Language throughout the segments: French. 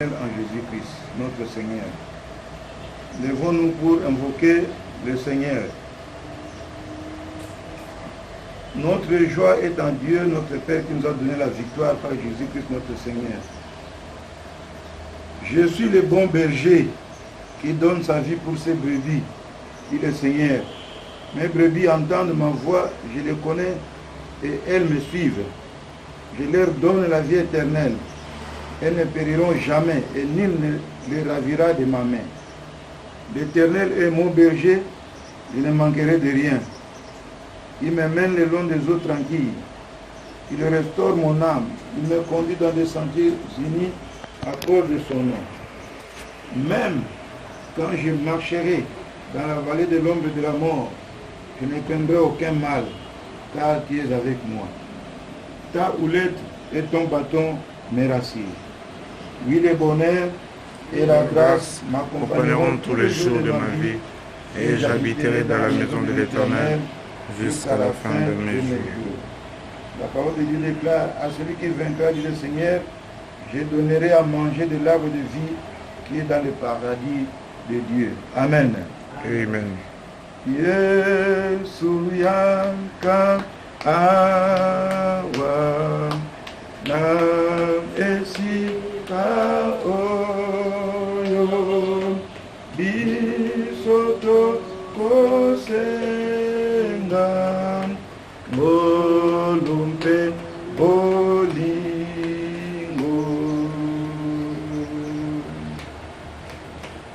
En Jésus-Christ, notre Seigneur. Lèvons-nous pour invoquer le Seigneur. Notre joie est en Dieu, notre Père qui nous a donné la victoire par Jésus-Christ, notre Seigneur. Je suis le bon berger qui donne sa vie pour ses brebis, dit le Seigneur. Mes brebis entendent ma voix, je les connais et elles me suivent. Je leur donne la vie éternelle. Elles ne périront jamais et nul ne les ravira de ma main. L'Éternel est mon berger, je ne manquerai de rien. Il me mène le long des eaux tranquilles. Il restaure mon âme. Il me conduit dans des sentiers unis à cause de son nom. Même quand je marcherai dans la vallée de l'ombre de la mort, je ne craindrai aucun mal, car tu es avec moi. Ta houlette et ton bâton me rassurent. Oui, le bonheur et la grâce m'accompagneront tous les jours de ma vie, et j'habiterai dans la maison de l'Éternel jusqu'à la fin de mes jours. La parole de Dieu déclare: à celui qui vaincra, dit le Seigneur, je donnerai à manger de l'arbre de vie qui est dans le paradis de Dieu. Amen. Amen. Yesu yanka awa na esi ka oyo bisoto kosenga molumpe bolingo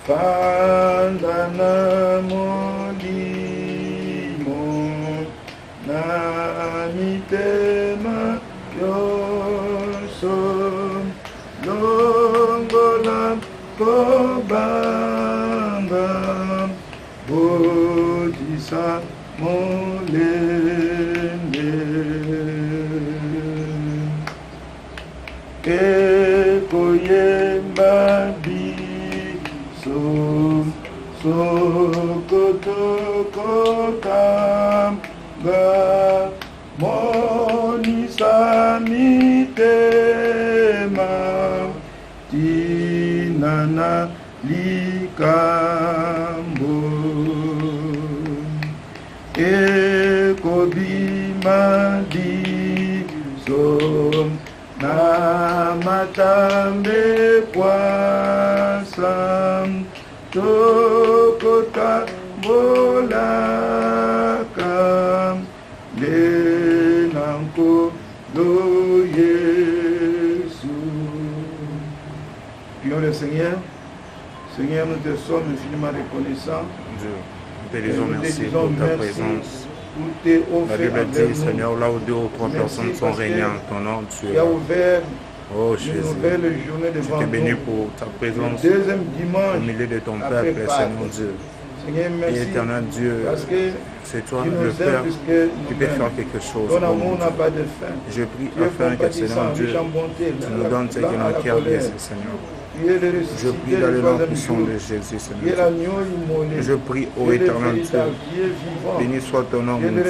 fandana molimo na mitema yoso longola kobanga bodisa molende ekoyemba biso sokotokotanga monisa mitema tinana likambo ekobima biso na matambe kwasa tokotambolaka lenanko lo Yesu. Prions le Seigneur. Seigneur, nous te sommes infiniment reconnaissants. Dieu, nous te disons merci pour ta présence. La Bible dit, Seigneur, là où deux ou trois personnes sont réunies en ton nom, tu es là. Oh Jésus, je te bénis pour ta présence au milieu de ton peuple, Seigneur Dieu. Et éternel Dieu, c'est toi le Père qui peut faire quelque chose. Je prie afin que Seigneur Dieu, tu nous donnes ce que nos cœurs désirent, Seigneur. Je prie dans le nom puissant de Jésus, Seigneur. Je prie au éternel Dieu. Béni soit ton nom, mon Dieu.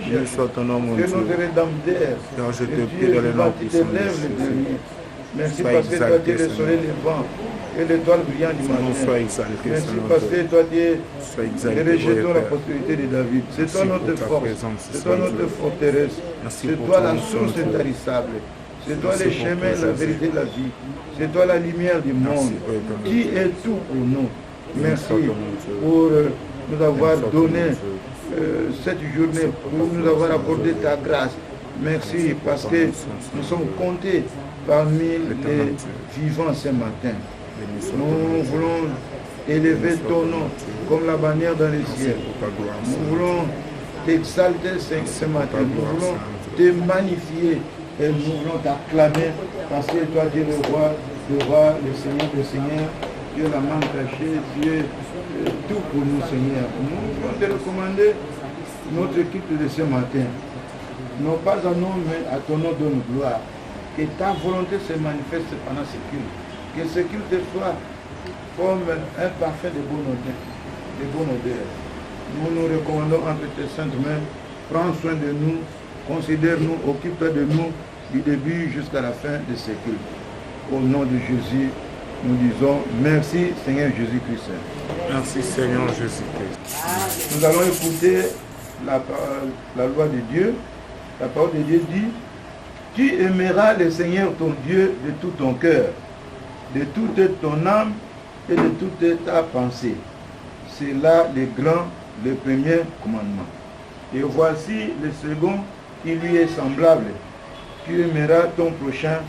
Béni soit ton nom, mon Dieu. Car je te prie dans le nom puissant de Jésus. Merci parce que toi tu es le soleil levant et l'étoile brillante du matin. Merci parce que toi tu es le rejeton, la postérité de David. C'est toi notre force, c'est toi notre forteresse, c'est toi la source intarissable. C'est toi le chemin, la vérité de la vie. C'est toi la lumière du monde. Qui est tout pour nous. Merci pour nous avoir donné cette journée, pour nous avoir accordé ta grâce. Merci parce que nous sommes comptés parmi les vivants ce matin. Nous voulons élever ton nom comme la bannière dans les cieux. Nous voulons t'exalter ce matin. Nous voulons te magnifier. Et nous voulons t'acclamer parce que toi tu es le roi, le Seigneur, tu es la main cachée, tu es tout pour nous, Seigneur. Nous voulons te recommander notre équipe de ce matin. Non pas à nous, mais à ton nom de gloire. Que ta volonté se manifeste pendant ce culte. Que ce culte soit comme un parfum de bonne odeur. Nous nous recommandons entre tes saintes mains. Prends soin de nous. Considère-nous, occupe-toi de nous du début jusqu'à la fin de ce culte. Au nom de Jésus, nous disons merci Seigneur Jésus-Christ. Merci Seigneur Jésus-Christ. Nous allons écouter la loi de Dieu. La parole de Dieu dit: tu aimeras le Seigneur ton Dieu de tout ton cœur, de toute ton âme et de toute ta pensée. C'est là le premier commandement. Et voici le second qui lui est semblable. Tu aimeras ton prochain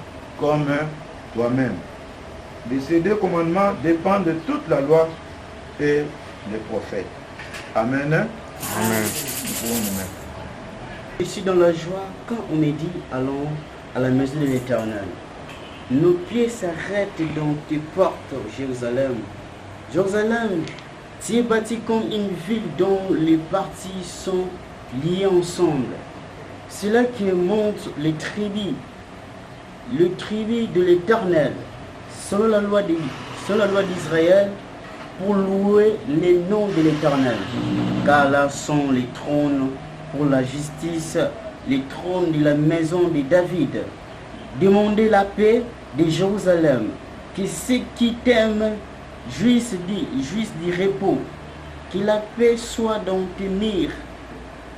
comme toi-même. De ces deux commandements dépendent de toute la loi et les prophètes. Amen. Amen. Je suis dans la joie quand on me dit allons à la maison de l'Éternel. Nos pieds s'arrêtent dans tes portes, Jérusalem. Jérusalem, tu es bâti comme une ville dont les parties sont liées ensemble. C'est là que montent les tribus, le tribut de l'Éternel, selon la loi d'Israël, pour louer les noms de l'Éternel. Car là sont les trônes pour la justice, les trônes de la maison de David. Demandez la paix de Jérusalem, que ceux qui t'aiment jouissent du repos, que la paix soit dans tes murs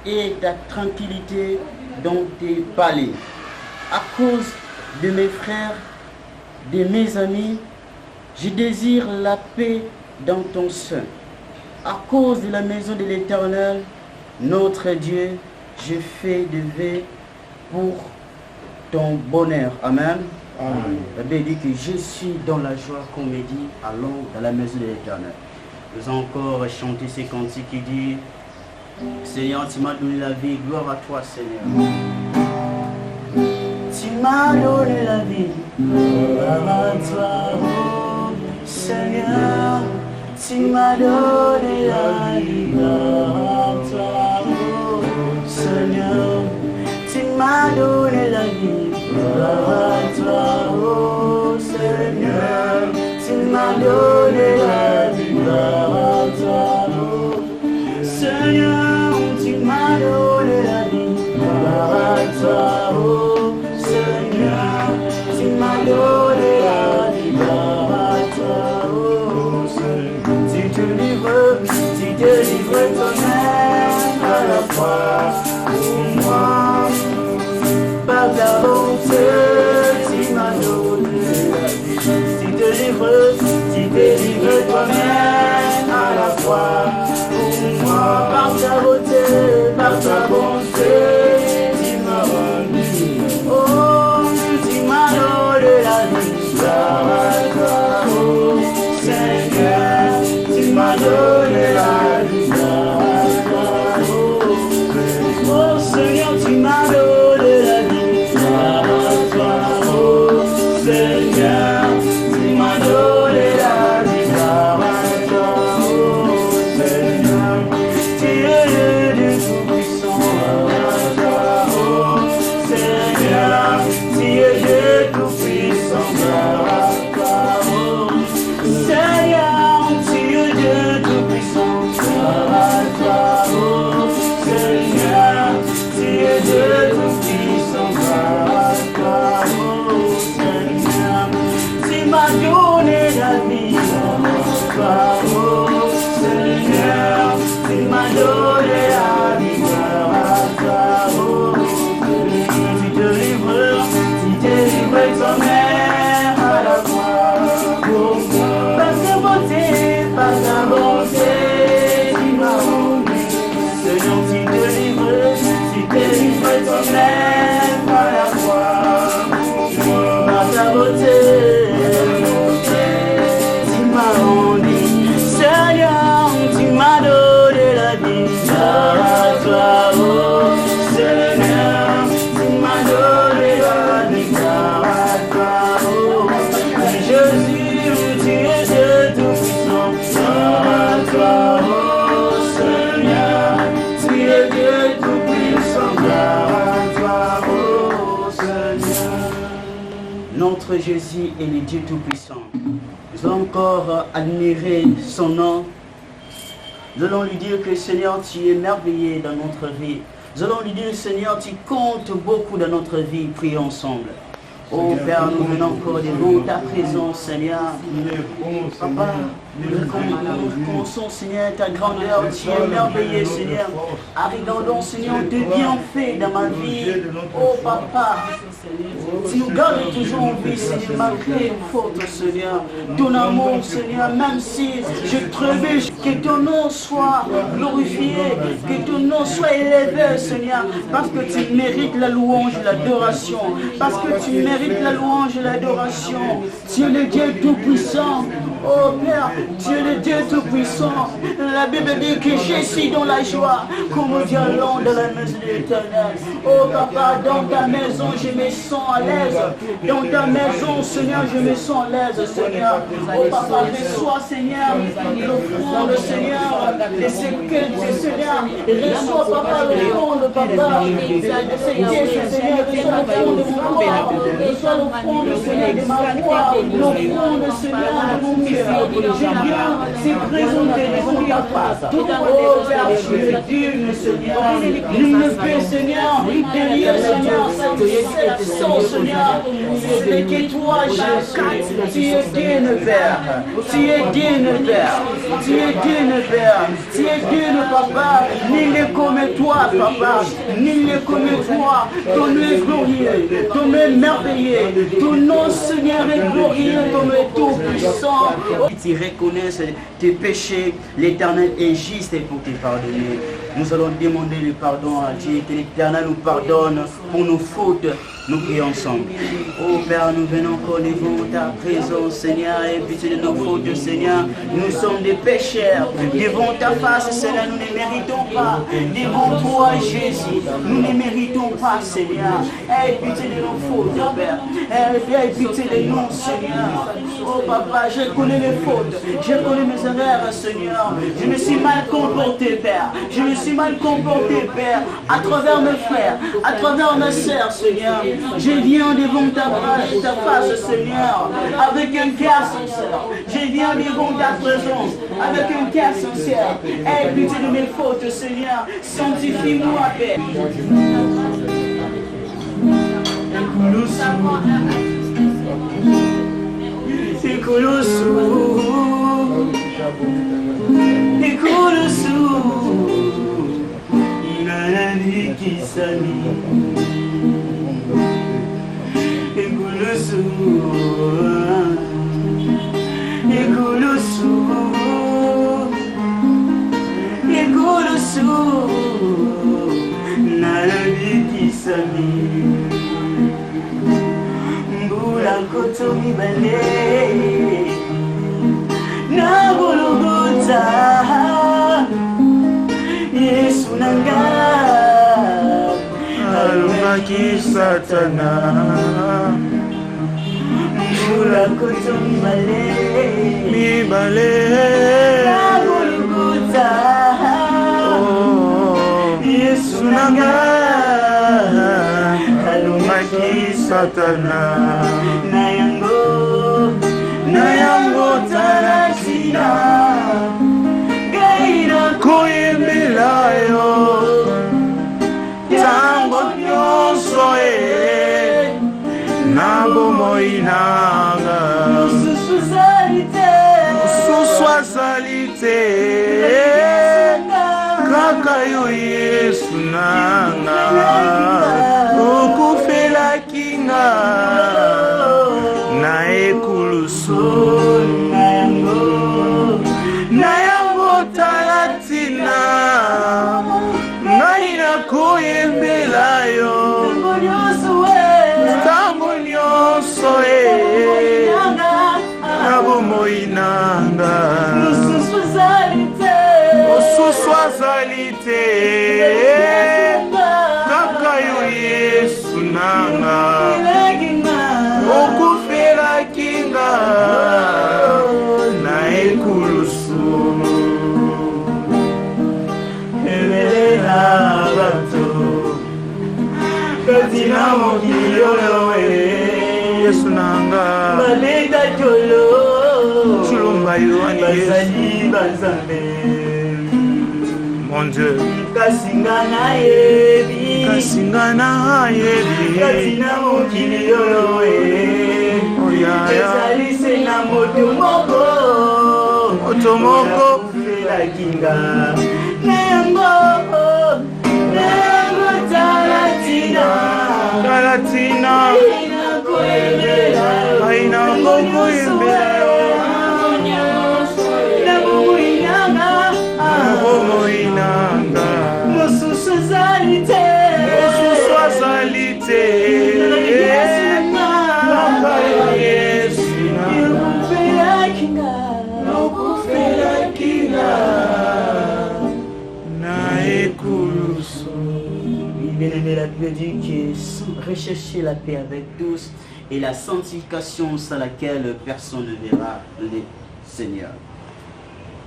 et ta tranquillité dans tes palais. À cause de mes frères, de mes amis, je désire la paix dans ton sein. À cause de la maison de l'Éternel, notre Dieu, je fais de vœux pour ton bonheur. Amen. Amen. La Bible dit que je suis dans la joie qu'on me dit allons dans la maison de l'Éternel. Nous avons encore chanté ces cantiques qui dit Seigneur, tu m'as donné la vie, gloire à toi Seigneur. Tu m'as donné la vie, gloire à toi oh, Seigneur. Tu m'as donné la vie, gloire à toi oh, Seigneur. Tu m'as donné la vie, gloire à toi oh Seigneur. Tu m'as donné la vie, gloire à toi oh Seigneur. Tu m'as donné la vie, gloire à toi oh Seigneur. Tu m'as donné la vie, gloire à toi oh Seigneur. Tu te livres toi-même à la croix pour moi. Par ta bonté, tu m'as donné la vie. Tu te livres toi-même à la croix pour moi. Par ta bonté, tu m'as rendu. Oh, tu m'as donné la vie. Gloire à toi, oh Seigneur. Tu m'as donné la vie. Gloire à toi, oh Seigneur. Tu m'as donné la vie. Gloire à toi, oh Seigneur. Tu m'as donné la vie. Gloire à toi, oh Seigneur. Tu es le Dieu tout-puissant. Gloire à toi, oh Seigneur. Tu es Dieu tout-puissant. Gloire à toi, oh Seigneur. Tu es Dieu tout-puissant. Gloire à toi, oh Seigneur. Tu es Dieu tout-puissant. Gloire à toi, oh Seigneur. Tu m'as donné la vie. Gloire à toi, oh Seigneur. Tu m'as donné la vie. Gloire à toi, oh Seigneur. Tu te livres toi-même à la croix pour moi. Par ta bonté, tu m'as rendu. Seigneur, tu te livres toi-même à la croix pour moi. Par ta bonté, tu m'as rendu. Seigneur, tu m'as donné la vie. Gloire à toi, oh Seigneur. Tu m'as donné la vie. Gloire à toi, oh Jésus. Tu es Dieu tout-puissant. Gloire à toi, oh Seigneur. Tu es Dieu tout-puissant. Gloire à toi, oh Seigneur. Notre Jésus est le Dieu tout-puissant. Nous allons encore admirer son nom. Nous allons lui dire que Seigneur, tu es merveilleux dans notre vie. Nous allons lui dire Seigneur, tu comptes beaucoup dans notre vie. Prions ensemble. Oh Père, nous venons encore devant ta présence, Seigneur. Papa, nous commençons, Seigneur, ta grandeur, tu es merveilleux, Seigneur. Regardons, Seigneur, tes bienfaits dans ma vie. Oh Papa, tu nous gardes toujours en vie, Seigneur, malgré nos fautes, Seigneur. Ton amour, Seigneur, même si je trébuche, que ton nom soit glorifié, que ton nom soit élevé, Seigneur, parce que tu mérites la louange et l'adoration, parce que tu mérites la louange et l'adoration. Tu es le Dieu tout-puissant. Oh Père, tu es le Dieu tout-puissant. La Bible dit que je suis dans la joie, comme diamant dans la maison de l'Éternel. Oh Papa, dans ta maison, je me sens à l'aise. Dans ta maison, Seigneur, je me sens à l'aise, Seigneur. Oh Papa, reçois, Seigneur, l'offrande, Seigneur, les séquelles, Seigneur. Reçois, Papa, l'offrande, Papa. Seigneur, reçois l'offrande de mon corps. Reçois l'offrande, Seigneur, de ma voix. L'offrande, Seigneur, de mon cœur. Je viens se présenter devant ta face. Oh Père, tu es digne, Seigneur. Nul ne peut, Seigneur, derrière, Seigneur, cette sang, Seigneur. C'est que toi, Jacques, tu es digne, Père. Tu es digne, Père. Tu es digne, Père. Tu es digne, Papa. Nul n'est comme toi, Papa. Nul n'est comme toi. Ton nom est glorieux. Ton nom est merveilleux. Ton nom, Seigneur, est glorieux. Ton nom est tout puissant. Tu reconnaissent tes péchés, l'Éternel est juste pour te pardonner. Nous allons demander le pardon à Dieu, que l'Éternel nous pardonne pour nos fautes. Nous prions ensemble. Oh Père, nous venons encore devant ta présence, Seigneur, et pitié de nos fautes, Seigneur. Nous sommes des pécheurs. Devant ta face, Seigneur, nous ne méritons pas. Devant toi, Jésus, nous ne méritons pas, Seigneur. Aie pitié de nos fautes, Père. Aie pitié de nous, Seigneur. Oh Papa, je connais les fautes. Je connais mes erreurs, Seigneur. Je me suis mal comporté, Père. Je me suis mal comporté, Père, à travers mes frères, à travers mes sœurs, Seigneur. Je viens devant ta face, Seigneur, avec un cœur sincère. Je viens devant ta présence, avec un cœur sincère. Aie pitié de mes fautes, Seigneur. Sanctifie-moi, Père. Mbula koto mibale na Golgotha, Yesu nanga alumaki Satana. Mbula koto mibale na Golgotha, Yesu nanga Satana. Nayango taratina gaina koyembelayo tango nyonso nabo moinanga suswazalite kaka yo Yesu nanga okufela kinga na ekulusu nayango talatina ngai nakoyembelayo ntango nyonso na bomoi nanga osusu azali te kaka yo Yesu nanga okufela kinga na ekulusu emelela bato katina mokili oyo Yesu nanga baleta tolo chulumba yoani bazali banzambe mon Dieu. Kasingana yebi Kasingana yebi Katina mokili yoyo ezalise na moto moko fela kinga Nengo Talatina Aina kokoembela Mosusu azalite Bien-aimé, la Bible dit que rechercher la paix avec tous et la sanctification sans laquelle personne ne verra le Seigneur.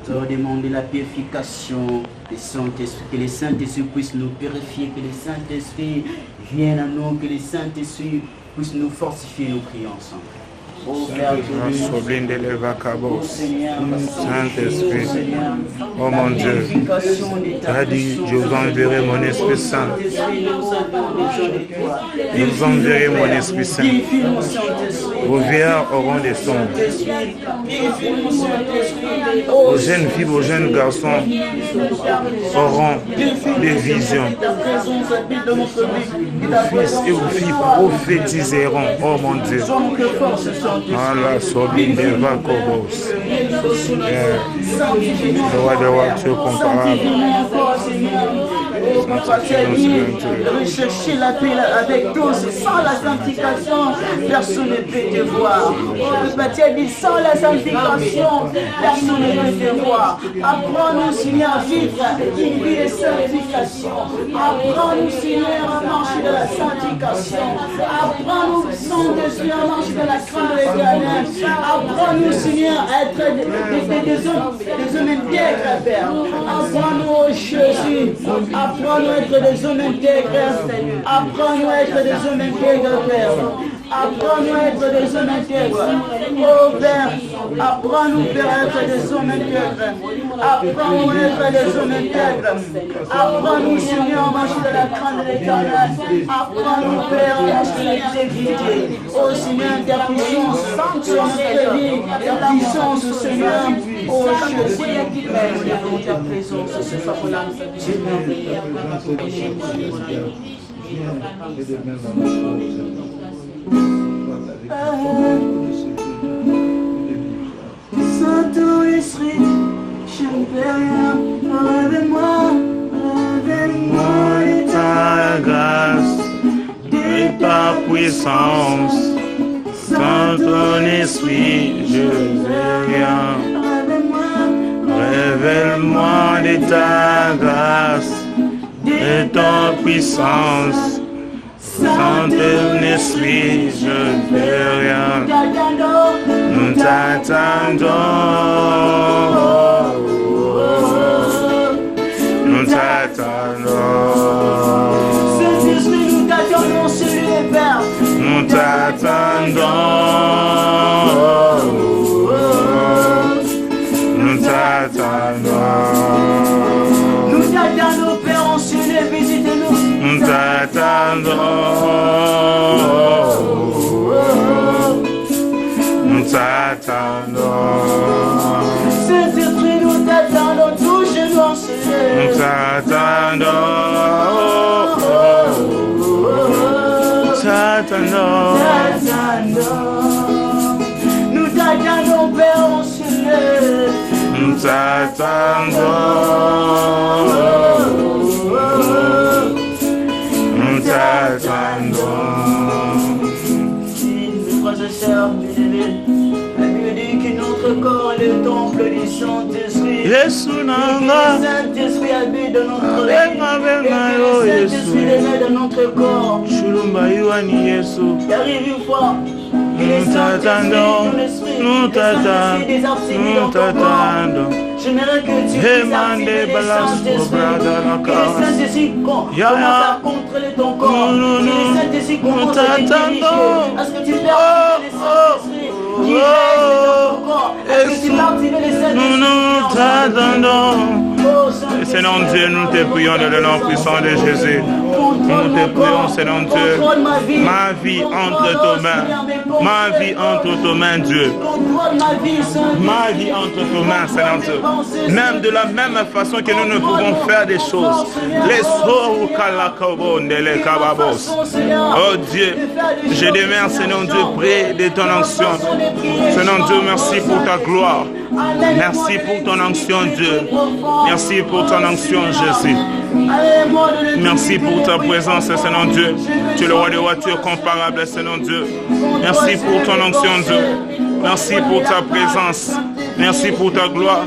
Te demander la purification des Saint-Esprit, que les Saint-Esprit puissent nous purifier, que les Saint-Esprit viennent à nous, que les Saint-Esprit puissent nous fortifier, nous prions ensemble. Saint-Esprit, oh mon Dieu, tu as dit, je vous enverrai mon Esprit Saint. Je vous enverrai mon Esprit Saint. Vos vieillards auront des songes. Vos jeunes filles, vos jeunes garçons auront des visions. Vos fils et vos filles prophétiseront, oh mon Dieu. Allah Sobin de Vacobos. Le roi de roi, tu es comparable. Rechercher la paix avec tous, sans la sanctification, personne ne peut te voir. Le Père dit, sans la sanctification, personne ne peut te voir. Apprends-nous, Seigneur, à vivre une vie de sanctification. Apprends-nous, Seigneur, à marcher dans la sanctification. Apprends-nous, Saint-Esprit, à marcher dans la crainte de l'Éternel. Apprends-nous, Seigneur, à être des hommes intègres, Père. Apprends-nous, Jésus. Apprends-nous à être des hommes intègres. Apprends-nous à être des hommes intègres, Père. Apprends-nous à être des hommes intègres. Oh Père, apprends-nous, Père, à être des hommes intègres. Apprends-nous à être des hommes intègres. Apprends-nous, Seigneur, à marcher dans la crainte de l'Éternel. Apprends-nous, Père, à marcher dans l'intégrité. Oh Seigneur, ta puissance sur notre vie, ta puissance, Seigneur. Oh Jésus, dans ta présence, ce soir pour la Saint-Esprit, je ne peux rien, révèle-moi de ta grâce, de ta puissance, sans ton esprit, je ne veux rien. Révèle-moi de ta grâce, de ta puissance, sans ton esprit, je ne peux rien. Nous t'attendons, nous t'attendons. Saint-Esprit, nous t'attendons sur les Père. Nous t'attendons, nous t'attendons. Nous t'attendons, Père, en sur les visite-nous. Nous t'attendons, nous t'attendons. Saint-Esprit, nous t'attendons, touche-nous en Seigneur. Nous t'attendons, nous t'attendons, Père, en Seigneur. nous t'attendons, nous t'attendons. Frères et sœurs, bien-aimés, la Bible dit que notre corps est le temple du Saint-Esprit. Jésus nanga, Le Saint-Esprit habite dans notre vie. Venga, venga, Et oh, que le Saint-Esprit demeure dans notre corps. Shulumba Yuani Yesu. Il arrive une fois que le Nous Saint-Esprit, t'attendons, ton esprit, nous le Saint-Esprit des t'attendons, absents nous dans ton corps. t'attendons. J'aimerais que tu puisses Demande activer le balance Saint-Esprit. pour brother la Que le cause. Saint-Esprit commence Ya, ya. à contrôler ton corps. Non, non, Que le non. Saint-Esprit Nous commence à te diriger. t'attendons. À ce que tu perds le Saint-Esprit qui règne dans ton corps. À ce que tu perds le Nous Saint-Esprit. nous t'attendons. Oh, Saint-Esprit. Seigneur Dieu, nous te prions dans le nom puissant de Jésus. Nous te prions, Seigneur Dieu. Ma vie entre tes mains. Ma vie entre tes mains, Dieu. Ma vie entre tes mains, Seigneur Dieu. Même de la même façon que nous ne pouvons faire des choses. Les sourds les kababos. Oh Dieu, je demeure, Seigneur Dieu, près de ton onction. Seigneur Dieu, merci pour ta gloire. Merci pour ton onction, Dieu. Merci pour ton onction, Jésus. Merci pour ta présence, Seigneur Dieu. Tu es le roi des rois, tu es comparable, Seigneur Dieu. Merci pour ton onction, Dieu. Merci pour ta présence. Merci pour ta gloire.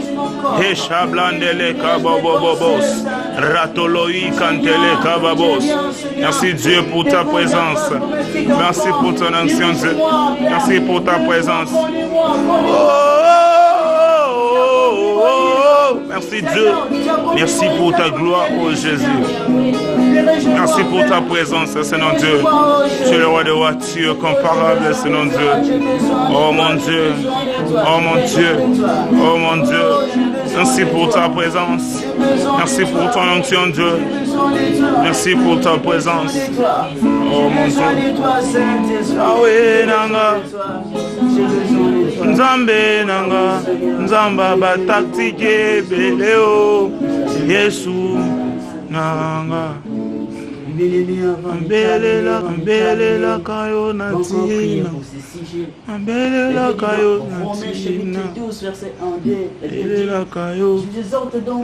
Merci Dieu pour ta présence. Merci pour ton onction, Dieu. Merci pour ta présence. Merci Dieu. Merci pour ta gloire, oh Jésus. Merci pour ta présence, Seigneur Dieu. Tu es le roi des rois, tu es comparable, Seigneur Dieu. Oh mon Dieu, oh mon Dieu, oh mon Dieu. Merci pour ta présence. Merci pour ton onction, Dieu. Merci pour ta présence. Oh mon Dieu. Ah oui, Nanga. Nzambe Nanga. Nzamba bataktike beleo. Yesu Nanga. Ambelela kayo natina. Ambelela kayo natina. Ambelela kayo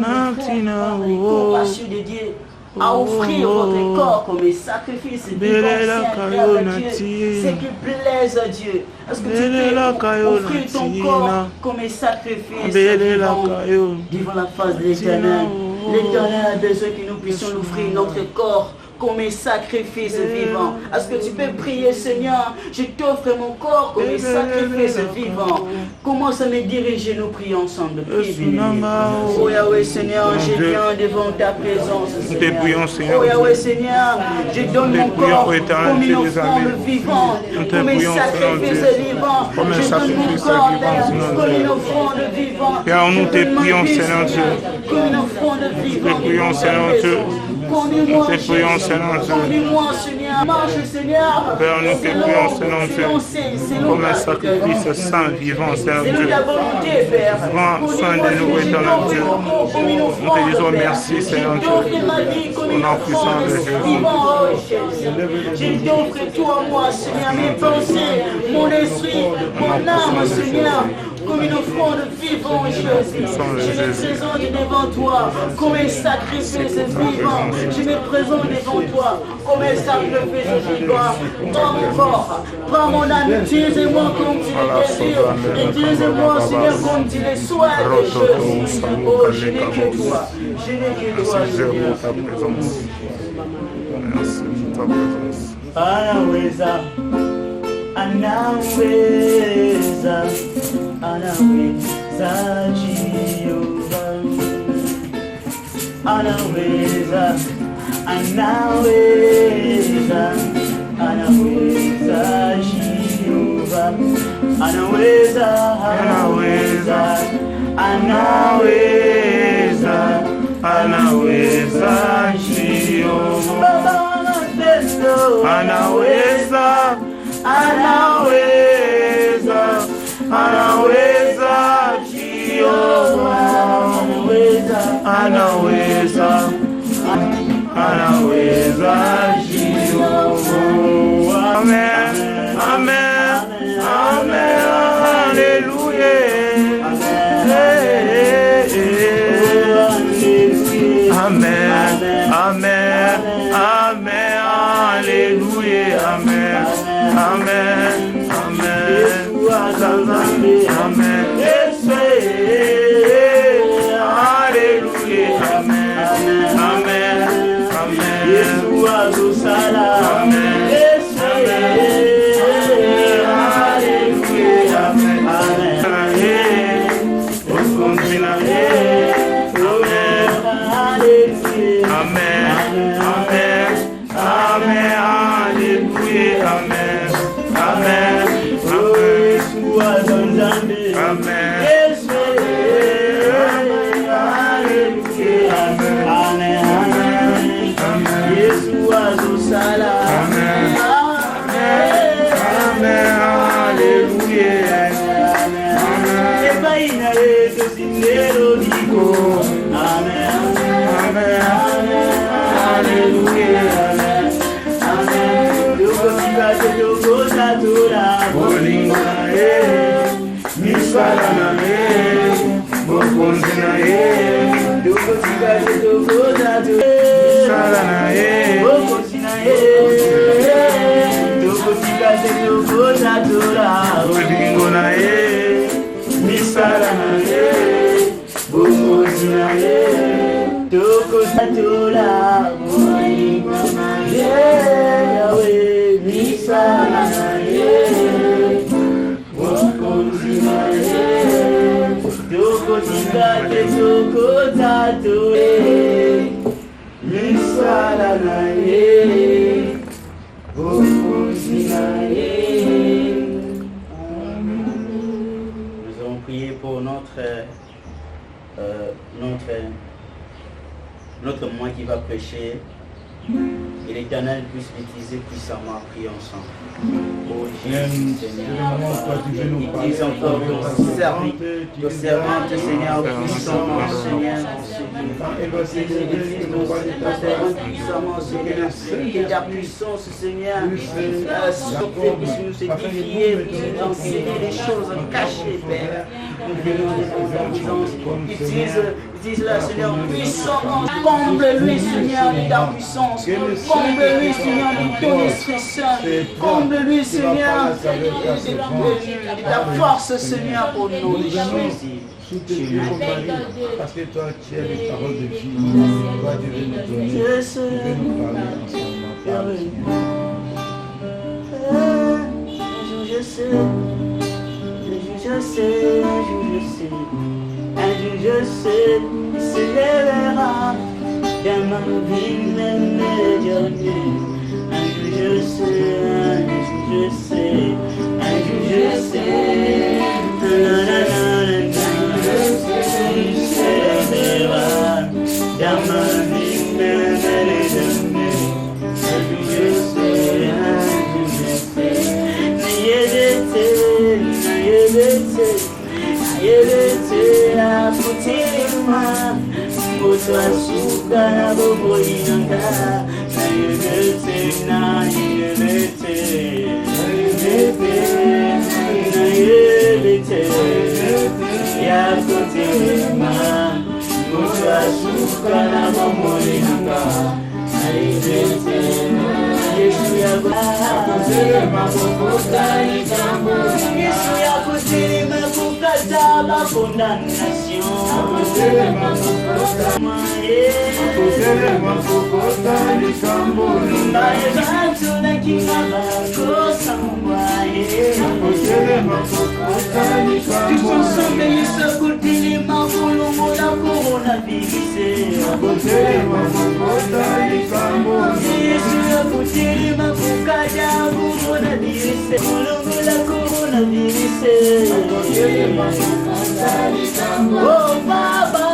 natina. À offrir votre corps comme un sacrifice vivant, ce qui plaise à Dieu. Est-ce que tu peux offrir ton corps comme un sacrifice vivant devant la face de l'Éternel? L'Éternel a besoin que nous puissions l'offrir notre corps comme un sacrifice vivant. Est-ce que tu peux prier, Seigneur, je t'offre mon corps comme un sacrifice vivant. Commence à me diriger, nous prions ensemble. Oh Yahweh, Seigneur, je viens devant ta présence, Seigneur. Oh Yahweh, Seigneur, je donne mon corps comme une offrande vivante, comme un sacrifice vivant. Je donne mon corps, comme une offrande vivante. Père, nous te prions, Seigneur Dieu. Comme une offrande vivante. Nous te prions, Seigneur Dieu. Nous te prions, Seigneur Dieu. Marche, Seigneur. Père, nous te prions, Seigneur Dieu. Comme un sacrifice saint, vivant, Seigneur Dieu. Prends soin de nous, éternel Dieu. Nous te disons merci, Seigneur Dieu. Au nom puissant de Jésus. Je t'offre tout à moi, Seigneur. Mes pensées, mon esprit, mon âme, Seigneur. Comme une offrande vivante, Jésus. Je me présente devant toi comme un sacrifice vivant. Je me présente devant toi comme un sacrifice vivant. Prends mon corps, prends mon âme, utilise-moi comme tu le désires. Utilise-moi, Seigneur, comme tu le souhaites, Jésus. Oh, je n'ai que toi. Je n'ai que toi, Seigneur. Merci pour ta présence. Anaweza, anaweza, anaweza Jehova, anaweza, anaweza, anaweza Jehova, anaweza, anaweza, anaweza, anaweza Jehova. Anaweza, anaweza, anaweza Jehova, anaweza, anaweza Jehova. Amen, amen, amen, alléluia. Amen, amen, amen, alléluia, amen, amen, amen, amen, alléluia, amen, amen, amen, Amen. Nous allons prier pour notre moi qui va prêcher et l'Éternel puisse l'utiliser puissamment à prier ensemble. Oh Jésus, Seigneur, utilise encore ton servante, Seigneur, puissamment, Seigneur, utilise ton servante puissamment, Seigneur, que ta puissance, Seigneur, puisse nous édifier, puisse nous enseigner des choses cachées, Père. Nous venons de utilise-la, Seigneur, puissamment, comble-lui, Seigneur, de ta puissance, comble-lui, Seigneur, de ton Esprit Saint, comble-lui, Seigneur, de ta force, Seigneur, au nom de Jésus. Parce que toi, tu es les paroles de vie. Toi, tu veux nous donner. Tu veux nous parler ensemble. Je sais, un jour je sais, il se lèvera dans ma vie, même dernier. Un jour je sais, un jour je sais, il se lèvera dans ma vie, même dernier. Un jour je sais, oh Baba,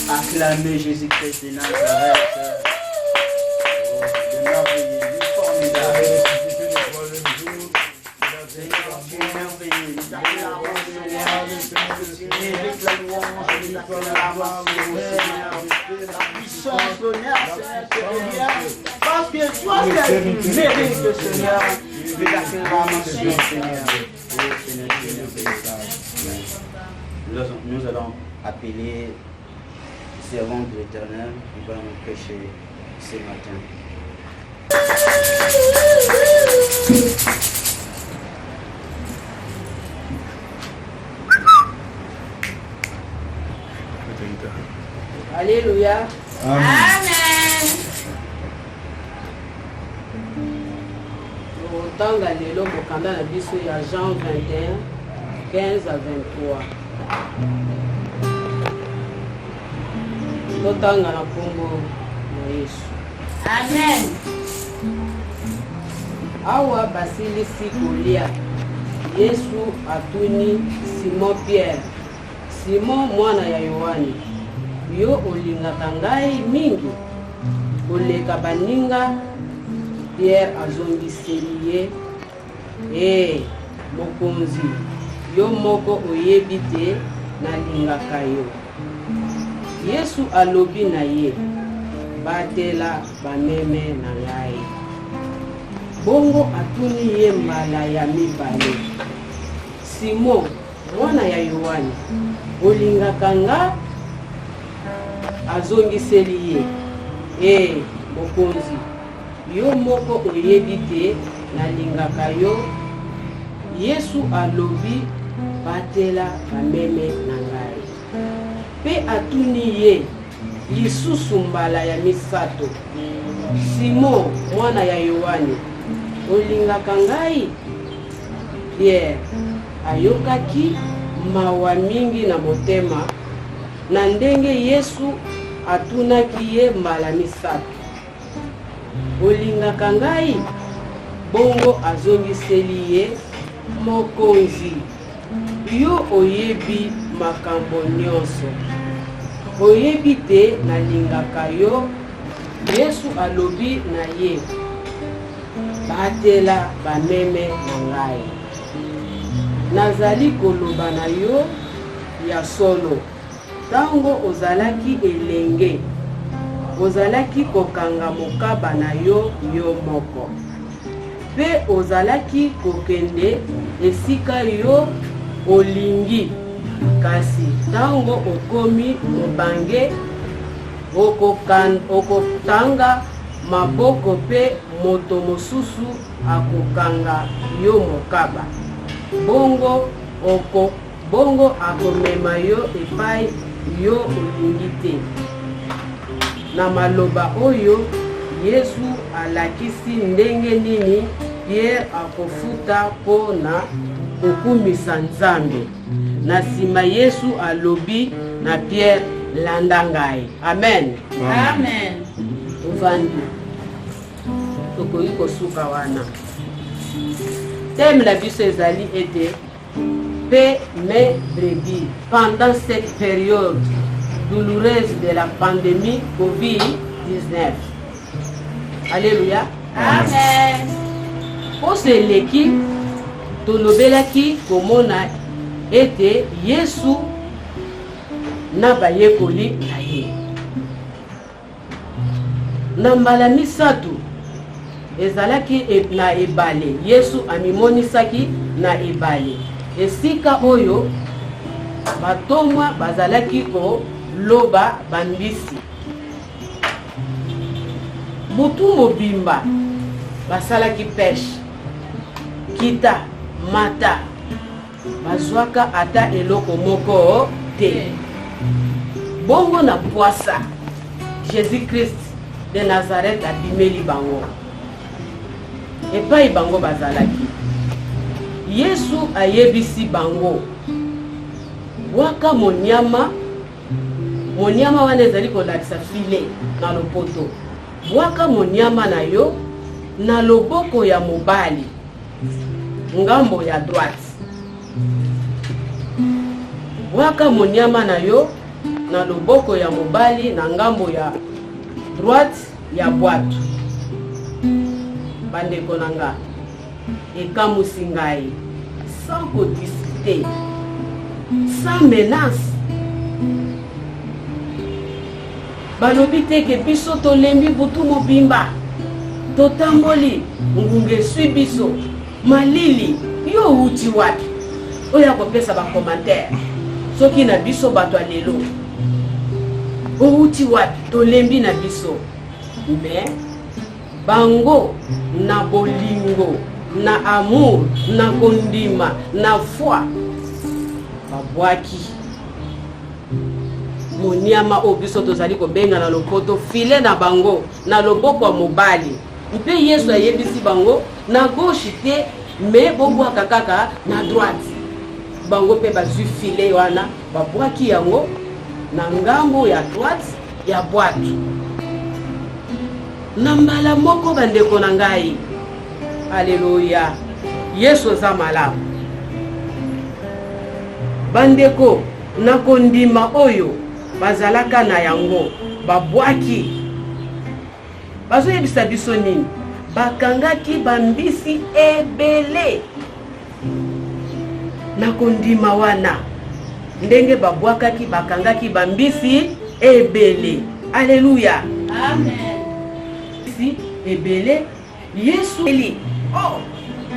acclamer Jésus-Christ de Nazareth. De merveilleux, de formidable. Seigneur, tu es merveilleux. Nous t'acclamons, Seigneur. Tu mérites la louange, nous t'acclamons, Seigneur. La puissance, l'honneur, Seigneur, parce que toi, tu mérites, Seigneur. Nous allons appeler le servant de l'Éternel qui va nous prêcher ce matin. Alléluia. Amen. Tanga lelo mokanda na biso ya Jean 21 15 à 23. Totanga na kombo na Yesu. Amen. Awa basilisi kolia, Yesu atuni Simon Pierre, Simon mwana ya Yohani, yo olingaka ngai mingi koleka baninga? Pierre azongiseli ye, mokonzi, yo moko oyebi te nalingaka yo. Yesu alobi na ye, batela bameme na ngai. Bongo atuni ye mbala ya mibale, Simon mwana ya Yohani, olingaka nga? Azongiseli ye, mokonzi, yo moko oyebi te nalingaka yo. Yesu alobi, batela bameme na ngai. Pe atuni ye lisusu mbala ya misato, Simon mwana ya Yohani, olingaka ngai? Pierre ayokaki mawa mingi na motema na ndenge Yesu atunaki ye mbala misato, olingaka ngai? Bongo azongiseli ye, mokonzi, yo oyebi makambo nyonso, oyebi te nalingaka yo. Yesu alobi na ye, batela bameme na ngai. Nazali koloba na yo ya solo, tango ozalaki elenge, ozalaki kokanga mokaba na yo yo moko, pe ozalaki kokende esika yo olingi. Kasi tango okomi mobange, okotanga maboko pe moto mosusu akokanga yo mokaba, bongo akomema yo epai yo olingi te. Na maloba oyo Yesu alakisi ndenge nini Pierre akofuta po na kokumisa Nzambe. Na sima Yesu alobi na Pierre, landa ngai. Amen. Amen. Uvandi tokoki kosuka wana. Thème la biso ezali ete paix mais brebis pendant cette période douloureuse de la pandémie COVID-19. Alléluia. Amen. Oseleki tolobelaki komona ete Yesu na bayekoli na ye. Na mbala misato ezalaki na ebale, Yesu amimonisaki na ebale, esika oyo batomwa bazalaki ko loba bambisi. Butu mobimba basalaki pêche, kita mata, bazwaka ata eloko moko te. Bongo na poisa, Jésus-Christ de Nazareth abimeli bango, epai bango bazalaki. Yesu ayebisi bango, waka monyama wana ezali kolakisa file na lopoto, waka monyama na yo na loboko ya mobali, ngambo ya droite. Waka monyama na yo na loboko ya mobali na ngambo ya droite ya bwatu. Bandeko nanga, ekamusi ngai sans codicité, sans menace. Balobi teke biso tolembi butu mobimba, totamboli ngunge sui biso, malili yo uti wapi oya kopesa ba commentaire soki na biso bato lelo outi wapi tolembi na biso mais bango na bolingo na amour na kondima na foi babwaki moniama o biso tozali kobenga na lopoto file na bango na loboko ya mobali mpe Yesu ayebisi bango na gauche te mais bobwaka kaka na droite bango pe bazwi file wana babwaki yango na ngambo ya droite ya bwaki na mbala moko bandeko na ngai. Alléluia. Yesu za malamu bandeko na kondima oyo bazalaka na yango babwaki bazoyebisa biso nini bakangaki bambisi ebele na kondima wana ndenge babwakaki bakangaki bambisi ebele. Alléluia. Amen. Si ebele Yesu eli oh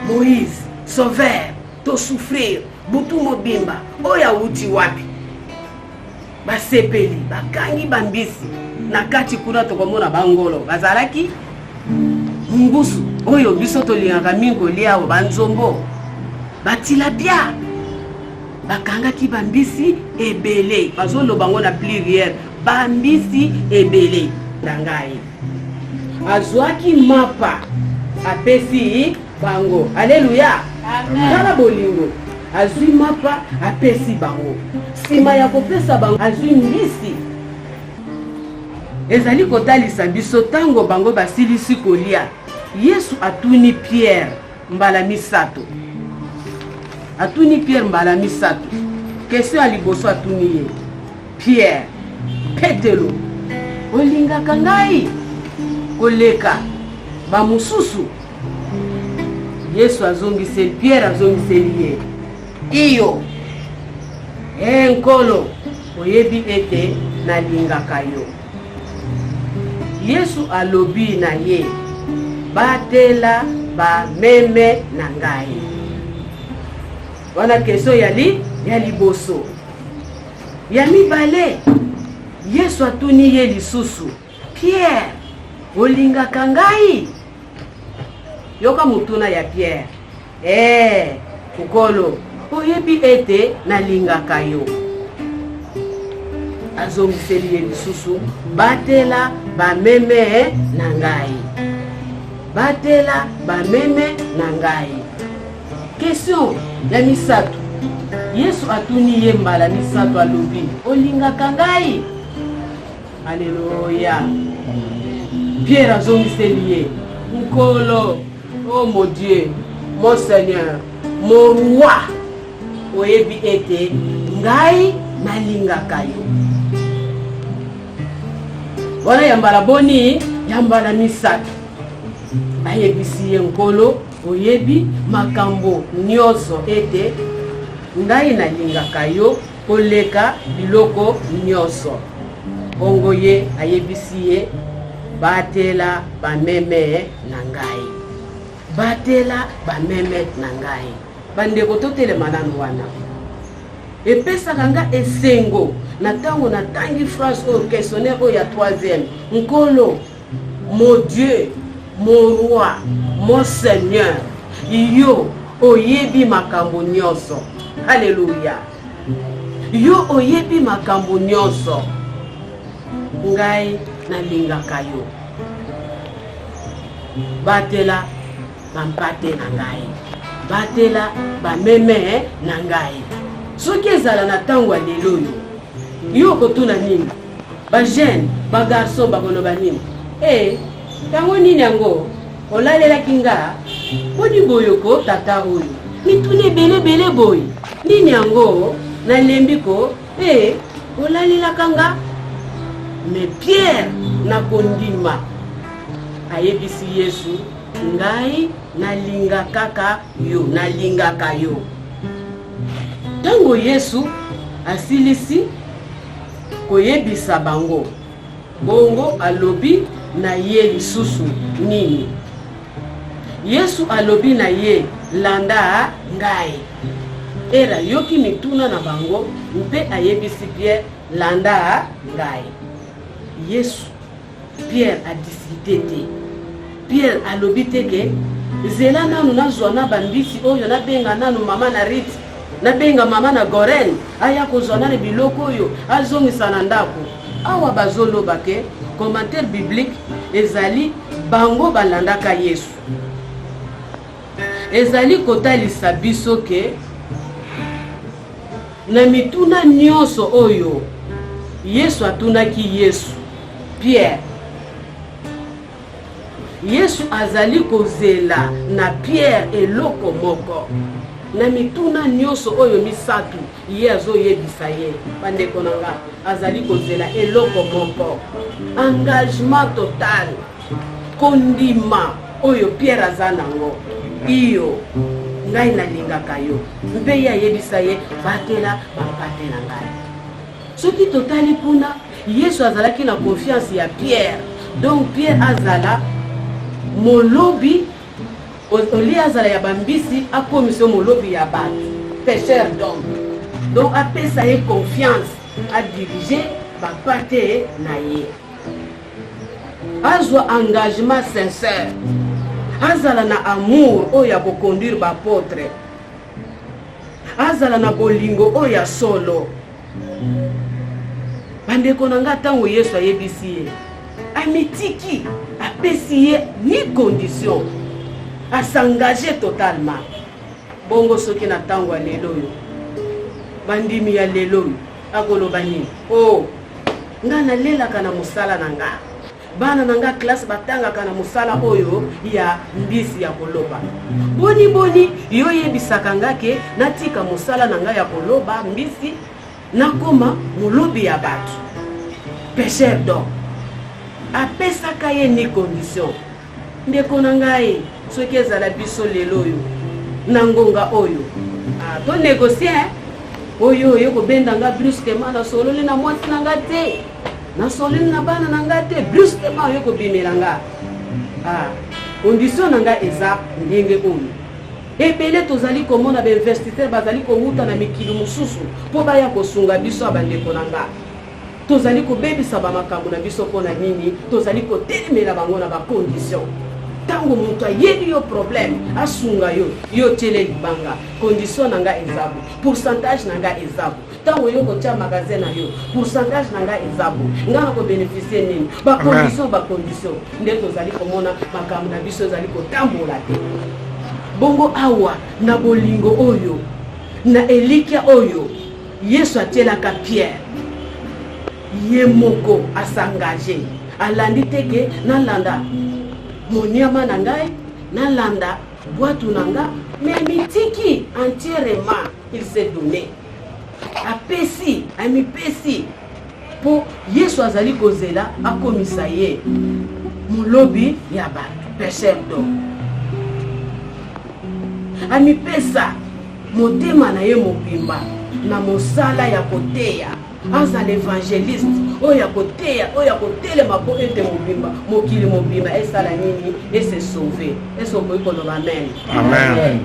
Moïse sauveur to souffrir butu mobimba oya uti wapi basepeli bakangi bambisi na kati kuna tokomona bangolo bazalaki mbusu oyo biso tolingaka mingo lia banzombo batilapia bakangaki bambisi ebele bazoloba ngo na pluriel bambisi ebele dangai azwaki mapa apesi bango. Alléluia. Amen. Kala bolingo azwi mapa apesi bango sima ya kopesa bango azwi mbisi ezali kotalisa biso tango bango basilisi kolia Yesu atuni Pierre mbala misato question aliboso atuni ye Pierre Petelo olingaka ngai koleka bamususu Yesu azongiseli Pierre azongiseli ye iyo enkolo oyebi ete nalingaka yo. Yesu alobi na ye batela bameme na ngai wana keso ya liboso ya mibale Yesu atuni ye lisusu Pierre olingaka ngai yoka mutuna ya Pierre ukolo oyebi ete nalingaka yo azongiseli ye lisusu batela bameme na ngai batela bameme na ngai. Question ya misato Yesu atuni ye mbala misato alobi olingaka ngai. Alléluia. Pierre azongiseli ye nkolo oh mon Dieu mon Seigneur mon roi oyebi ete ngai nalingaka yo. Wana yambala boni yambala misato ayebisi ye nkolo oyebi makambo nyonso ete ngai nalingaka yo koleka biloko nyonso. Bongo ye ayebisi ye batela bameme na ngai batela bameme na ngai. Bandeko totelema nanu wana epesaka nga esengo na tango na tangi phrase oyo questionnaire oyo ya 3e nkolo mon Dieu mon roi mon Seigneur yo oyebi makambo nyonso. Alléluia. Yo oyebi makambo nyonso ngai nalingaka yo batela bampate na ngai batela bameme na ngai. Soki ezala na tango ya lelo yo kotuna nini bajeune bagarson bakoloba nini tango nini yango olalelaki nga boni boyoko tata oyo mituni ebele boyi nini yango nalembi ko olalelaka nga. Mais Pierre na kondima ayebisi Yesu ngai nalingaka yo. Tango Yesu asilisi koyebisa bango bongo alobi na ye lisusu nini Yesu alobi na ye landa ngai. Era yoki mituna na bango mpe ayebisi Pierre landa ngai. Yesu Pierre a discuté. Pierre alobi teke zela nanu nazwa na bambisi oyo nabenga nanu mama na Rit, nabenga mama na Goren aya kozwa na biloko oyo azongisa na ndako. Awa bazoloba ke commentaire biblique ezali bango balandaka Yesu. Ezali kotalisa biso ke na mituna nyonso oyo Yesu atunaki Yesu Pierre. Yesu azali kozela na Pierre eloko moko. Na mituna nyonso oyo misatu ye azoyebisa ye. Bandeko nanga azali kozela eloko moko. Engagement total. Kondima oyo Pierre azanango. Iyo ngai nalingaka yo. Mpe ya yebisa ye batela bapatela ngai. Soki totali kuna Yesu azalaki na confiance ya Pierre. Donc Pierre azala molobi oli azala ya bambisi akomiso molobi ya bato pêcheur d'homme. Donc apesa ye confiance a diriger bapate na ye. Azwa engagement sincère. Azala na amour oyo ya koconduire bapôtre. Azala na bolingo oyo ya solo. Bandeko nanga tango Yesu ayebisi ye amitiki apesi ye ni condition à s'engager totalement. Bongo soki na tango ya lelo yo bandimi ya lelo yo akoloba nini? Oh nga nalelaka na mosala nanga, bana nanga classe batangaka na mosala oyo ya mbisi ya koloba. Boni yo yebisaka nga ke natika mosala nanga ya koloba mbisi nakoma molobi ya bato pêcheur d'homme. Apesaka ye ni condition. Ndeko na ngai soki ezala biso lelo yo na ngonga oyo to négocier oyo yo kobenda nga brusquement na sololi na mwasi na nga te, na sololi na bana na nga te, brusquement yo kobimela nga. Condition na nga eza ndenge oyo. Ebele tozali komona ba investisseur bazali komuta na mikili mususu po baya kosunga biso abandeko na nga. Tozali kobebisa ba makambo na biso pona nini? Tozali kotelemela bango na ba condition. Tango mutu ayebi yo problème asunga yo tele libanga. Condition nanga ezabu, pourcentage nanga ezabu. Tango yo kotia magasin na yo, pourcentage nanga ezabu. Ngana ko bénéficier nini? Ba condition. Nde tozali komona makambo na biso zali kotambola te. Bongo awa na bolingo oyo na elikia oyo Yesu atelaka Pierre. Ye moko asangaje alandi teke nalanda moniama na ngai nalanda boitu na nga mais mitiki entièrement il s'est donné apesi amipesi po Yesu azali kozela akomisa ye molobi ya bato pêcheur d'homme. Amipesa motema na ye mobimba na mosala ya koteya. Aza l'évangéliste oya koteya oya kotelema po ete mobimba mokili mobimba esala nini ese sauver eso ko loba amen. Amen.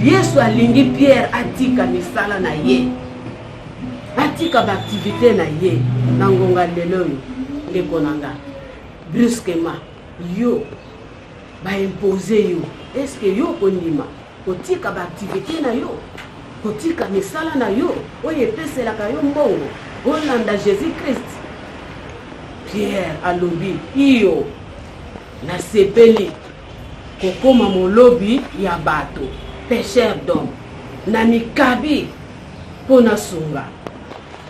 Yesu alingi Pierre atika misala na ye, atika ba activité na ye na ngonga lelo ndeko nanga brusquement yo ba imposer yo. Est-ce que yo konima kotika ba activité na yo, kotika misala na yo oye peselaka yo mbongo olanda Jésus Christ? Pierre alobi iyo na sepeli kokoma molobi ya bato pêcheur d'homme na mikabi pona sunga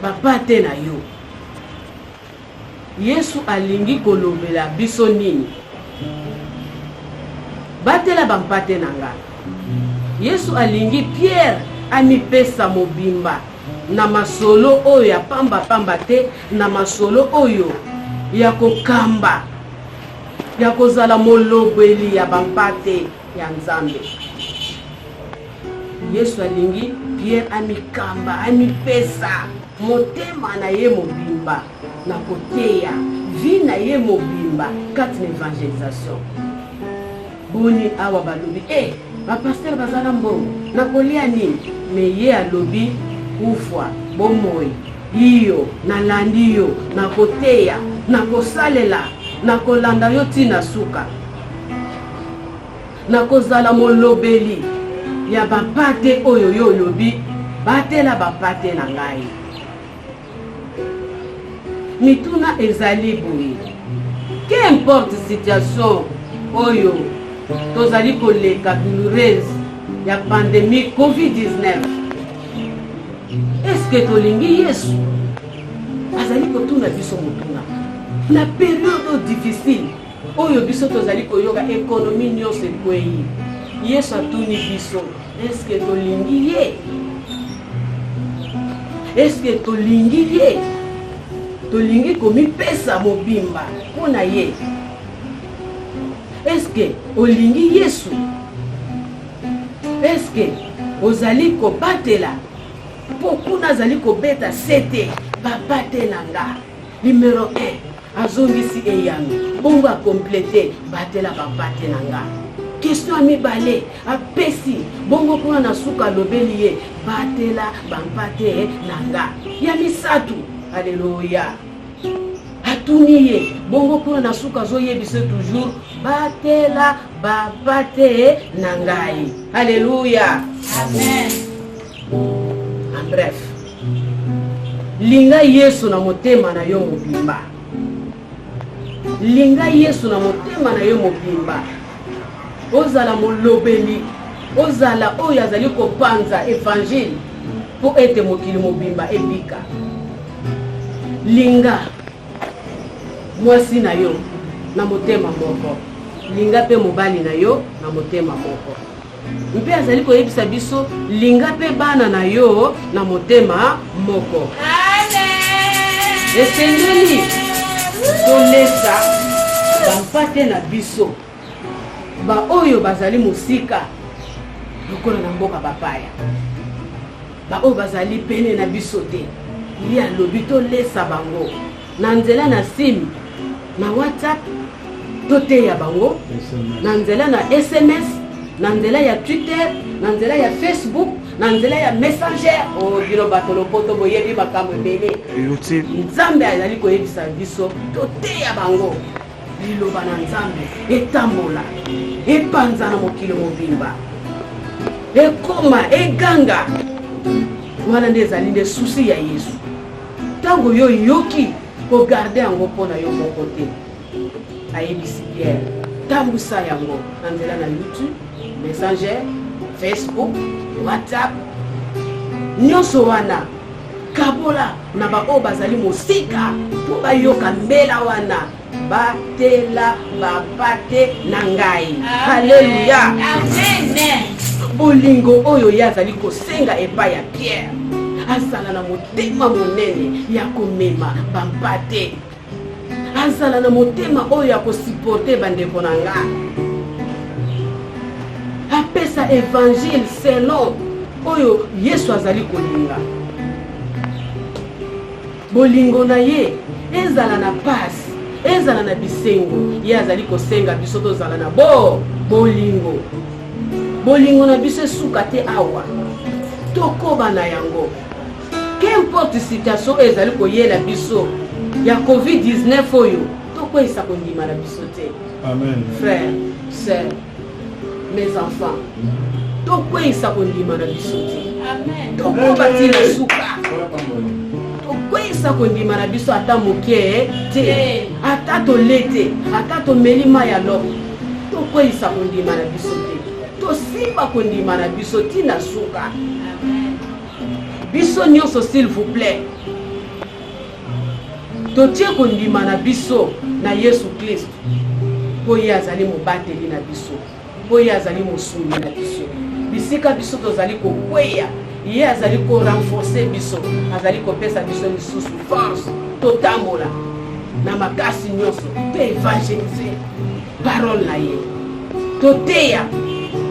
bapate na yo. Yesu alingi kolobela biso nini? Batela bampate nanga. Yesu alingi Pierre amipesa mobimba na masolo oyo ya pamba te, na masolo oyo ya kokamba ya kozala molobeli ya bampate ya Nzambe. Yesu alingi Pierre amikamba amipesa motema na ye mobimba na koteya vi na ye mobimba kati na evangelisation. boni awa balobi bapaster baza na mbongo nakolia nini me ye alobi kufwa bomoi iyo nalandi yo nakoteya nakosalela nakolanda yo ntina suka nakozala molobeli ya bapate oyo yo olobi batela bapate na ngai. Mituna ezali boye qu'importe situation oyo tozali koleka douloureuse ya pandémie COVID-19, est-ce que tolingi Yesu azali kotuna biso motuna na période difficile oyo biso tozali koyoka économie nyonso ekweyi? Yesu atuni biso, est-ce que tolingi ye? Est-ce que tolingi ye? Tolingi komipesa mobimba mpona ye? Est-ce que olingi Yesu? Est-ce que ozali kobatela pokuna azali kobeta sete babate na nga? Numéro 1 azongisi eyami bongo akomplete batela babate na nga. Question à mibale apesi bongo kuna na suka lobeli ye batela bampate nanga ya misatu. Alléluia. Atuni ye bongo kuna na suka zo yebise toujours batela bampate nangai. Alléluia. Amen. En bref, linga Yesu na motema na yo mobimba. Linga Yesu na motema na yo mobimba. Ozala molobeli, ozala oyo azali kopanza évangile po ete mokili mobimba ebika. Linga mwasi na yo na motema moko, linga pe mobali na yo na motema moko. Mpe azali koyebisa biso linga pe bana na yo na motema moko. Esengeli tolesa bampate na biso ba oyo bazali musika lokola na mboka bapaya, ba oyo bazali pene na biso te, ya lobi tolesa bango na nzela na sim na WhatsApp toteya bango, na nzela na SMS, na nzela ya Twitter, na nzela ya Facebook, na nzela ya Messenger. Bino bato lopoto boyebi makambo ebele. Nzambe azali koyebisa biso toteya bango. Liloba na Nzambe etambola epanza na mokili mobimba ekoma eganga. Wana nde ezali nde susi ya Yesu. Tango yo yoki kogarde yango mpona yo moko te, ayebisi Pierre tambusa yango na nzela na YouTube, Messenger, Facebook, WhatsApp, nyonso wana kabola na baoyo bazali mosika po bayoka mbela wana batela bapate na ngai. Haleluya. Amen. Bolingo oyo yazali kosenga epai ya Pierre azala na motema monene ya komema bampate, azala na motema oyo ya kosiporte bandeko na nga, apesa évangile selon oyo Yesu azali kolinga. Bolingo na ye ezala na pasi, ezala na bisengo, ye azali kosenga biso tozala na bolingo. Bolingo na biso suka te awa tokoba na yango. Qu'importe situation ezali koyela biso ya COVID-19 oyo tokwesa kondima na biso te. Amen. Frères, sœurs, mes enfants, tokwesa kondima na biso te. Amen. Tokoba tina suka. Tokwesa kondima na biso ata moke te, ata tolete, ata tomelima ya lo. Tokwesa kondima na biso te. Tosimba kondima na biso tina suka. Amen. Biso nyonso s'il vous plaît. Totie kondima na biso na Yesu Kristo. Po ye azali mobateli na biso. Po ye azali mosumi na biso. Bisika biso tozali kokweya, ye azali ko renforcer biso, azali kopesa biso lisusu force totambola na makasi nyonso pe évangéliser parole na ye. Toteya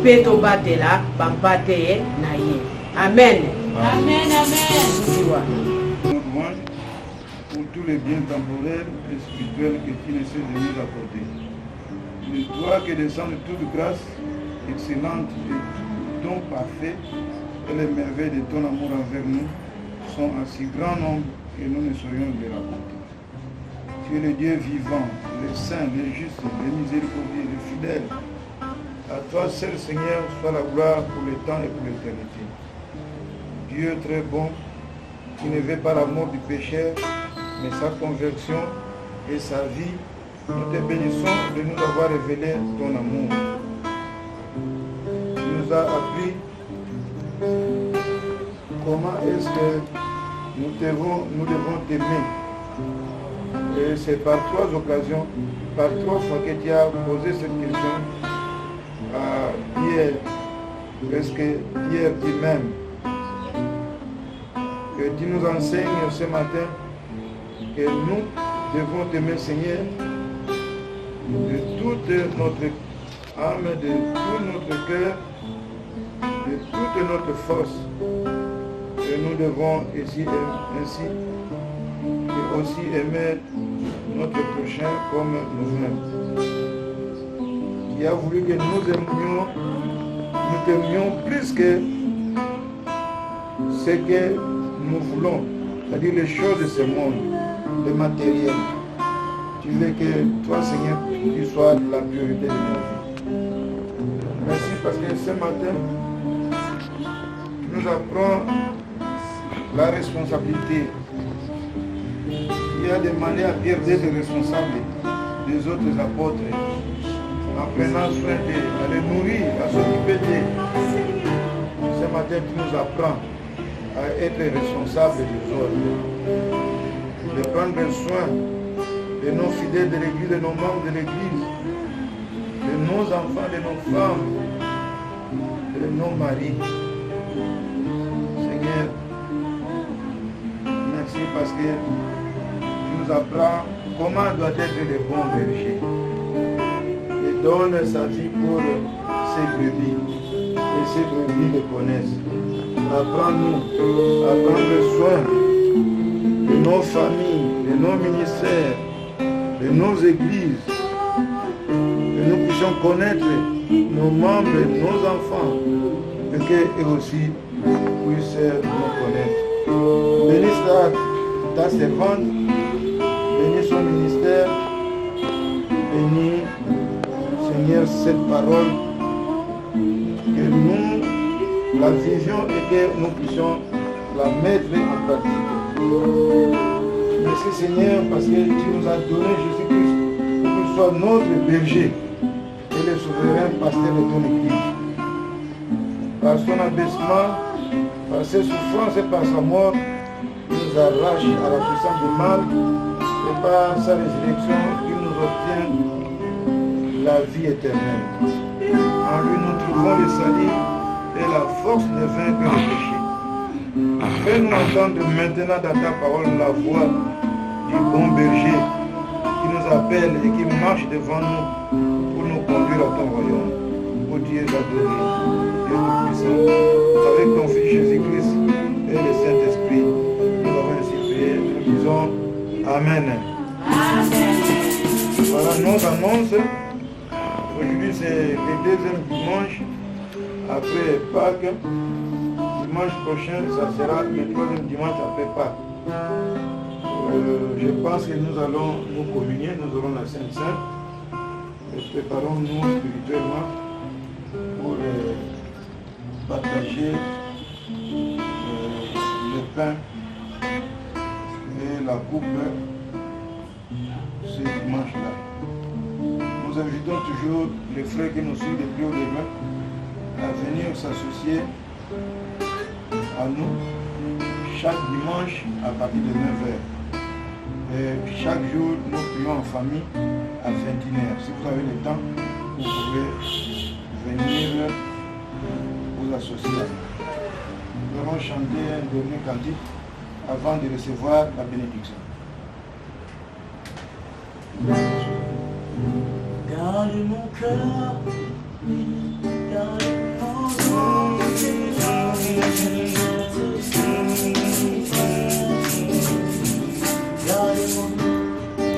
pe tobatela bampate ye na ye. Amen. Amen, amen. Pour tous les biens temporels et spirituels que tu ne sais de nous accorder. de toi que descendent toute grâce excellente et tout don parfait, et les merveilles de ton amour envers nous sont en si grand nombre que nous ne saurions les raconter. Tu es le Dieu vivant, le saint, le juste, le miséricordieux, le fidèle. À toi seul, Seigneur, soit la gloire pour le temps et pour l'éternité. Dieu très bon, qui ne veut pas la mort du pécheur, mais sa conversion et sa vie, nous te bénissons de nous avoir révélé ton amour. Tu nous as appris comment est-ce que nous devons t'aimer. Et c'est par 3 occasions, par 3 fois que tu as posé cette question à Pierre, parce que Pierre dit même que tu nous enseignes ce matin que nous devons t'aimer, Seigneur, de toute notre âme, de tout notre cœur, de toute notre force. Et nous devons ainsi et aussi aimer notre prochain comme nous-mêmes. Qui a voulu que nous t'aimions plus que ce que nous voulons, c'est-à-dire les choses de ce monde, le matériel. Tu veux que toi, Seigneur, tu sois la priorité de nos vies. Merci parce que ce matin, tu nous apprends la responsabilité. Il a demandé à Pierre d'être responsable des autres apôtres, en prenant soin d'eux, à les nourrir, à s'occuper d'eux. Ce matin, tu nous apprends à être responsable des autres, de prendre soin de nos fidèles de l'Église, de nos membres de l'Église, de nos enfants, de nos femmes, de nos maris. Seigneur, merci parce que tu nous apprends comment doit être le bon berger. Il donne sa vie pour ses brebis, et ses brebis le connaissent. Apprends-nous à prendre soin de nos familles, de nos ministères, de nos églises, que nous puissions connaître nos membres, nos enfants, et qu'eux aussi puissent nous connaître. Bénis ta servante, bénis son ministère, bénis, Seigneur, cette parole, que nous la vision et que nous puissions la mettre en pratique. Merci Seigneur parce que tu nous as donné Jésus-Christ pour qu'il soit notre berger et le souverain pasteur de ton Église. Par son abaissement, par ses souffrances et par sa mort, il nous arrache à la puissance du mal et par sa résurrection, il nous obtient la vie éternelle. En lui, nous trouvons le salut et la force de vaincre le péché. Fais-nous entendre maintenant dans ta parole la voix du bon berger qui nous appelle et qui marche devant nous pour nous conduire à ton royaume. Ô Dieu adoré, Dieu tout-puissant, avec ton Fils Jésus-Christ et le Saint-Esprit, nous avons ainsi prié, nous disons Amen. Voilà nos annonces. Aujourd'hui c'est le deuxième dimanche après Pâques. Dimanche prochain, ça sera le troisième dimanche après Pâques. Je pense que nous allons nous communier, nous aurons la Sainte Seine. Préparons-nous spirituellement pour partager le pain et la coupe ce dimanche-là. Nous invitons toujours les frères qui nous suivent depuis au demain à venir s'associer à nous chaque dimanche à partir de 9h. Et chaque jour, nous prions en famille à 21h. Si vous avez le temps, vous pouvez venir vous associer à nous. Nous allons chanter un dernier cantique avant de recevoir la bénédiction. Garde mon cœur, garde mon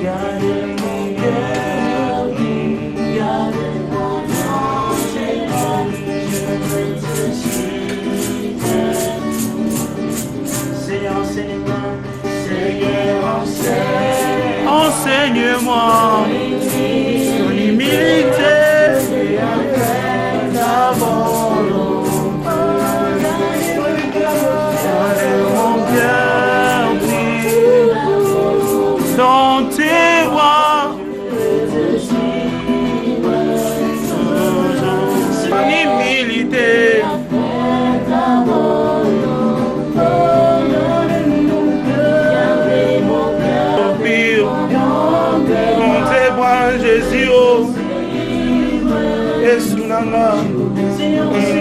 Garde mon cœur, garde nanga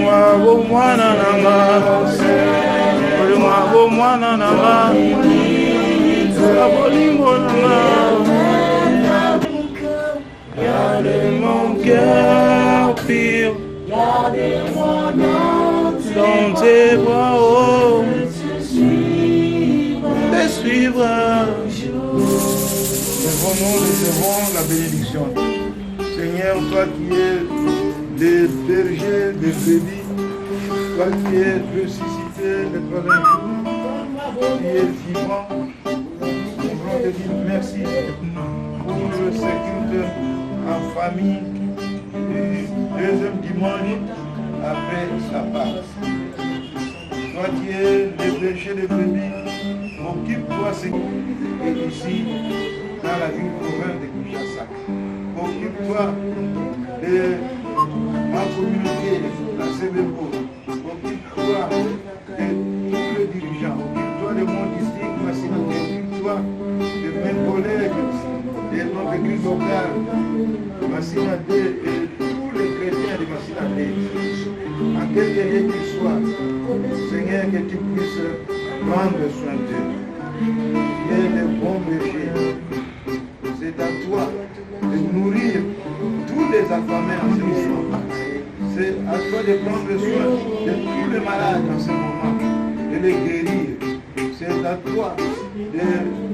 Mwabo mwana nanga Mwabo mwana nanga Bolingo nanga Gardez mon cœur pur Gardez-moi dans tes bras oh Te suivre Nous recevons la bénédiction. Seigneur, toi qui es le berger des brebis, toi qui es ressuscité le troisième jour, qui es vivant, nous voulons te dire merci pour ce culte en famille du deuxième dimanche après la Pâque. Toi qui es le berger des brebis, occupe-toi ce qui est ici dans la ville province de Kinshasa. Occupe-toi de ma communauté, la CBO. Occupe-toi de tous les dirigeants. Occupe-toi de mon district Massina. Occupe-toi de mes collègues, de notre église locale, Massina D et tous les chrétiens de Massina D. En quelque lieu qu'ils soient, Seigneur, que tu puisses prendre soin d'eux. Tu es le bon berger. C'est à toi de nourrir tous les affamés en ce moment. C'est à toi de prendre soin de tous les malades en ce moment, de les guérir. C'est à toi de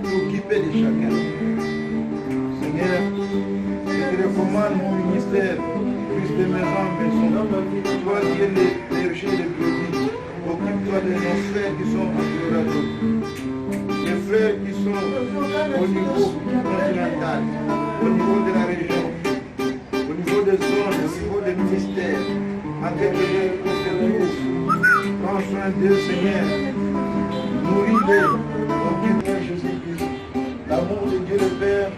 t'occuper de chacun. Seigneur, je te recommande mon ministère, plus de maison en maison. Toi qui es le berger des brebis, occupe-toi de nos frères qui sont en Colorado. Les frères qui sont au niveau continental, au niveau de la région, au niveau des zones, au niveau des ministères, en quelque chose, prends soin d'eux, Seigneur, nourris-les, occupe-toi Jésus-Christ, l'amour de Dieu le Père,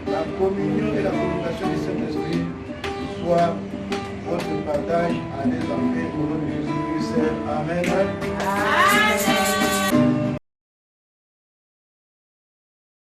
la communion et la communication du Saint-Esprit soit votre partage à des enfants au nom de Jésus-Christ. Amen.